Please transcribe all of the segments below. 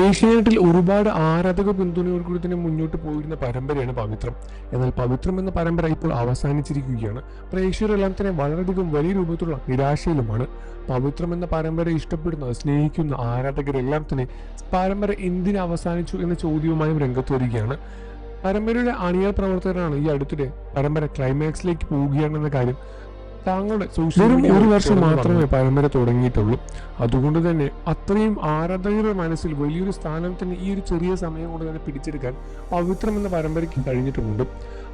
ഏഷ്യാനെറ്റിൽ ഒരുപാട് ആരാധക പിന്തുണയോടുകൂടി തന്നെ മുന്നോട്ട് പോയിരുന്ന പരമ്പരയാണ് പവിത്രം. എന്നാൽ പവിത്രം എന്ന പരമ്പര ഇപ്പോൾ അവസാനിച്ചിരിക്കുകയാണ്. പ്രേക്ഷകരെല്ലാം തന്നെ വളരെയധികം വലിയ രൂപത്തിലുള്ള നിരാശയിലുമാണ്. പവിത്രം എന്ന പരമ്പര ഇഷ്ടപ്പെടുന്ന സ്നേഹിക്കുന്ന ആരാധകരെല്ലാം തന്നെ പരമ്പര എന്തിന് അവസാനിച്ചു എന്ന ചോദ്യവുമായും രംഗത്ത് വരികയാണ്. പരമ്പരയുടെ അണിയർ പ്രവർത്തകരാണ് ഈ അടുത്തിടെ പരമ്പര ക്ലൈമാക്സിലേക്ക് പോവുകയാണെന്ന കാര്യം താങ്കളുടെ ഒരു വർഷം മാത്രമേ പരമ്പര തുടങ്ങിയിട്ടുള്ളൂ. അതുകൊണ്ട് തന്നെ അത്രയും ആരാധകരുടെ മനസ്സിൽ വലിയൊരു സ്ഥാനം തന്നെ ഈ ഒരു ചെറിയ സമയം കൊണ്ട് തന്നെ പിടിച്ചെടുക്കാൻ പവിത്രം എന്ന പരമ്പരയ്ക്ക് കഴിഞ്ഞിട്ടുമുണ്ട്.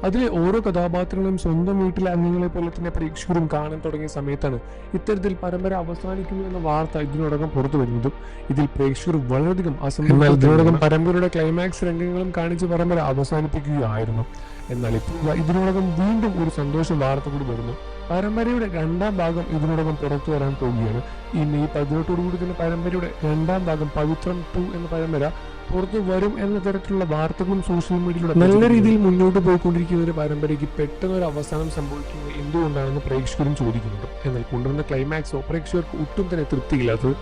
അതിലെ ഓരോ കഥാപാത്രങ്ങളും സ്വന്തം വീട്ടിലെ അംഗങ്ങളെ പോലെ തന്നെ പ്രേക്ഷകരും കാണാൻ തുടങ്ങിയ സമയത്താണ് ഇത്തരത്തിൽ പരമ്പര അവസാനിക്കുന്നു എന്ന വാർത്ത ഇതിനോടകം പുറത്തു വരുന്നതും. ഇതിൽ പ്രേക്ഷകർ വളരെയധികം അസംതൃപ്തരാണ്. ഇതിനോടകം പരമ്പരയുടെ ക്ലൈമാക്സ് രംഗങ്ങളും കാണിച്ച് പരമ്പര അവസാനിപ്പിക്കുകയായിരുന്നു. എന്നാൽ ഇപ്പോൾ ഇതിനോടകം വീണ്ടും ഒരു സന്തോഷ വാർത്ത കൂടി വരുന്നു. പരമ്പരയുടെ രണ്ടാം ഭാഗം ഇതിനോടകം പുറത്തു വരാൻ പോവുകയാണ്. ഈ മെയ് 18 തന്നെ പരമ്പരയുടെ രണ്ടാം ഭാഗം പവിത്രം 2 എന്ന പരമ്പര പുറത്തു വരും എന്ന തരത്തിലുള്ള വാർത്തകളും സോഷ്യൽ മീഡിയയിലൂടെ നല്ല രീതിയിൽ മുന്നോട്ട് പോയിക്കൊണ്ടിരിക്കുന്ന ഒരു പരമ്പരയ്ക്ക് പെട്ടെന്ന് ഒരു അവസാനം സംഭവിക്കുന്നത് എന്തുകൊണ്ടാണെന്ന് പ്രേക്ഷകരും ചോദിക്കുന്നുണ്ട്. എന്നാൽ കൊണ്ടുവന്ന ക്ലൈമാക്സോ പ്രേക്ഷകർക്ക് ഒട്ടും തന്നെ തൃപ്തിയില്ലാത്തത്.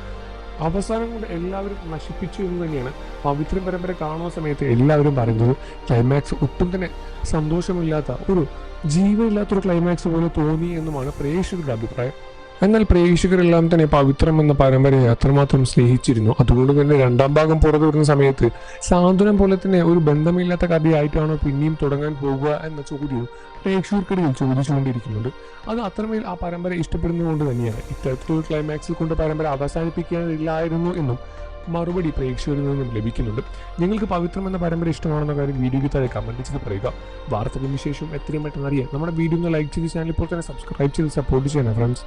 അവസാനം കൊണ്ട് എല്ലാവരും നശിപ്പിച്ചു എന്ന് തന്നെയാണ് പവിത്രം പരമ്പര കാണുന്ന സമയത്ത് എല്ലാവരും പറയുന്നത്. ക്ലൈമാക്സ് ഒട്ടും തന്നെ സന്തോഷമില്ലാത്ത ഒരു ജീവനില്ലാത്തൊരു ക്ലൈമാക്സ് പോലെ തോന്നി എന്നുമാണ് പ്രേക്ഷകരുടെ അഭിപ്രായം. എന്നാൽ പ്രേക്ഷകരെല്ലാം തന്നെ പവിത്രം എന്ന പരമ്പരയെ അത്രമാത്രം സ്നേഹിച്ചിരുന്നു. അതുകൊണ്ട് തന്നെ രണ്ടാം ഭാഗം പുറത്തു വരുന്ന സമയത്ത് സാന്ത്വനം പോലെ തന്നെ ഒരു ബന്ധമില്ലാത്ത കഥയായിട്ടാണോ പിന്നെയും തുടങ്ങാൻ പോകുക എന്ന ചോദ്യവും പ്രേക്ഷകർക്കിടയിൽ ചോദിച്ചുകൊണ്ടിരിക്കുന്നുണ്ട്. അത് അത്രമേൽ ആ പരമ്പര ഇഷ്ടപ്പെടുന്നതുകൊണ്ട് തന്നെയാണ് ഇത്തരത്തിലൊരു ക്ലൈമാക്സിൽ കൊണ്ട് പരമ്പര അവസാനിപ്പിക്കാനില്ലായിരുന്നു എന്നും മറുപടി പ്രേക്ഷകരിൽ നിന്നും ലഭിക്കുന്നുണ്ട്. നിങ്ങൾക്ക് പവിത്രം എന്ന പരമ്പര ഇഷ്ടമാണെന്ന കാര്യം വീഡിയോയ്ക്ക് താഴെ കമന്റ് ചെയ്ത് പറയുക. വാർത്തകൾക്ക് ശേഷം എത്രയും പെട്ടെന്ന് അറിയാൻ നമ്മുടെ വീഡിയോ ഒന്ന് ലൈക്ക് ചെയ്ത് ചാനൽ ഇപ്പോൾ തന്നെ സബ്സ്ക്രൈബ് ചെയ്ത് സപ്പോർട്ട് ചെയ്യണം ഫ്രണ്ട്സ്.